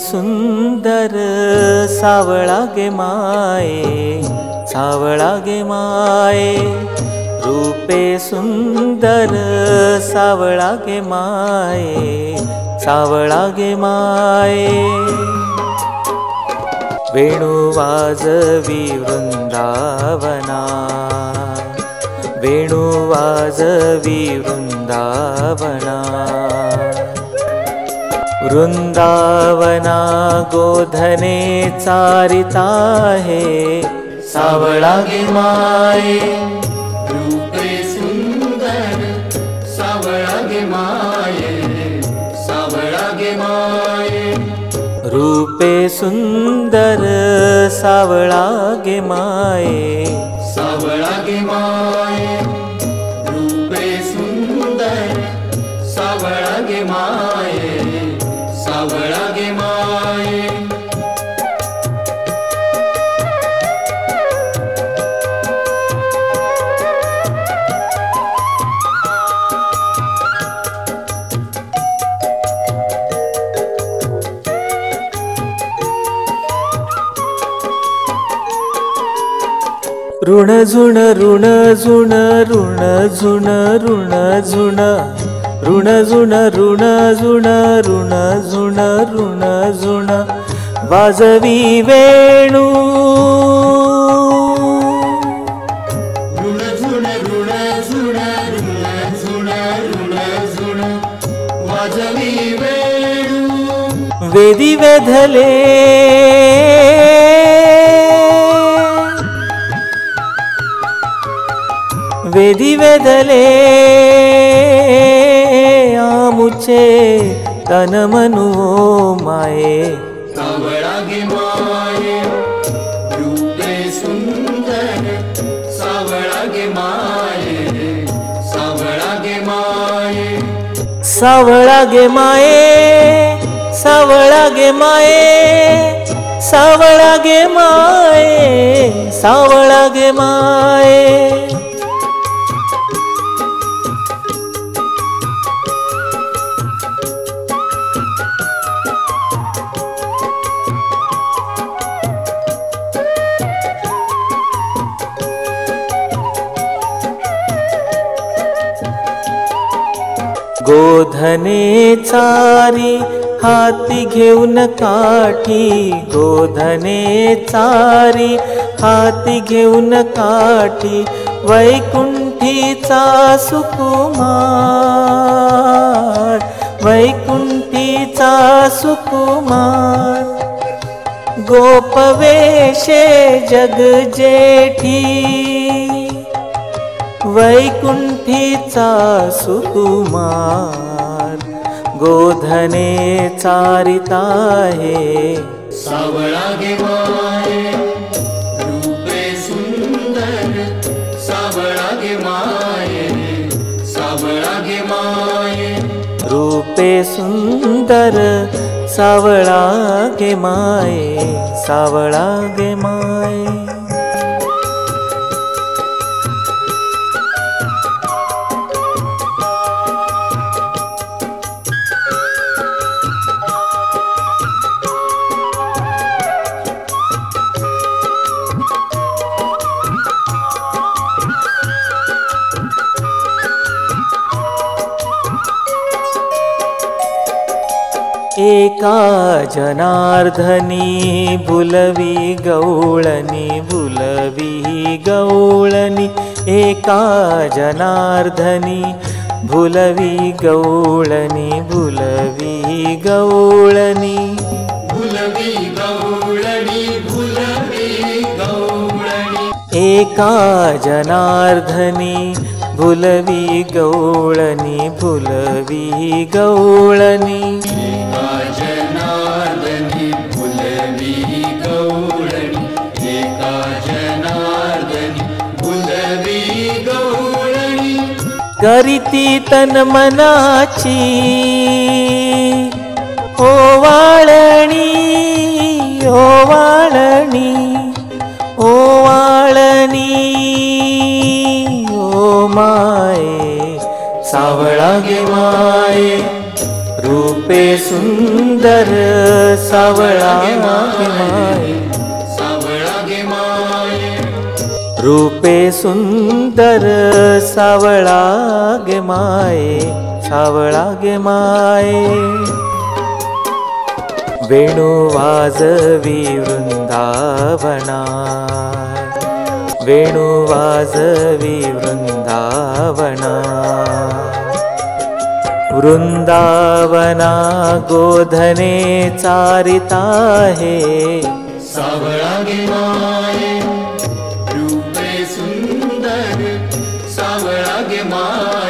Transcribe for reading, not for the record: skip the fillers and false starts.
सुंदर सावळा गे माये, सावळा गे माये, रूपे सुंदर सावळा गे माये, सावळा गे माये। वेणू वाजवी वृंदावना, वेणू वाजवी वृंदावना, वृंदावना गोधने चारिता है, सावळा गे माये, रूपे सुंदर सावळा गे माये, सावळा गे माये, रूपे सुंदर सावळा गे माये, सावळा गे माये, रूपे सुंदर सावळा गे माये, सावळा गे माये। ऋण झुण ऋण झुण ऋण झुण ऋण झुण, ऋण झुण ऋण झुण ऋण झुण ऋण झुण, वाजवी वेणू, ऋण झुण ऋण झुण ऋण झुण ऋण झुण, वाजवी वेणू, वेदी वेधले वेदी वेधले आमुचे तन मनु माये, सावळा गे माये, रूपे सुंदर सावळा गे माये, सावळा गे माये, सावळा गे माये, सावळा गे माये, सावळा गे माये, सावळा गे माये। गोधने चारी हाती घेऊन काठी, गोधने चारी हाती घेऊन काठी, वैकुंठीचा सुकुमार, वैकुंठीचा सुकुमार, गोपवेशे जग जेठी, वैकुंठीचा सुकुमार, गोधने चारिता है, सावळा गे माये, रूपे सुंदर सावळा गे माये, सावळा गे माये, रूपे सुंदर सावळा गे माये, सावळा गे माये। एका जनार्दनी भुलवी गवळणी, भुलवी गवळणी, एका जनार्दनी भुलवी गवळणी, भुलवी गवळणी, भुलवी गवळणी, भुलवी गवळणी, एका जनार्दनी भुलवी गवळणी, भुलवी गवळणी, एका जनार्दनी भुलवी गवळणी, एका जनार्दनी भुलवी गवळणी, करीती तन मनाची ओवाळणी, ओवाळणी, ओवाळणी, ओ माये, सावळा गे माये, रूपे सुंदर सावळा गे माये, सावळा गे माये. रूपे सुंदर सावळा गे माये, सावळा गे माये. वेणू वाजवी वृंदावना, वेणू वाजवी वृंदावना. वृंदावना गोधने चारिता हे, सावळा गे माये. रूपे सुंदर सावळा गे माये.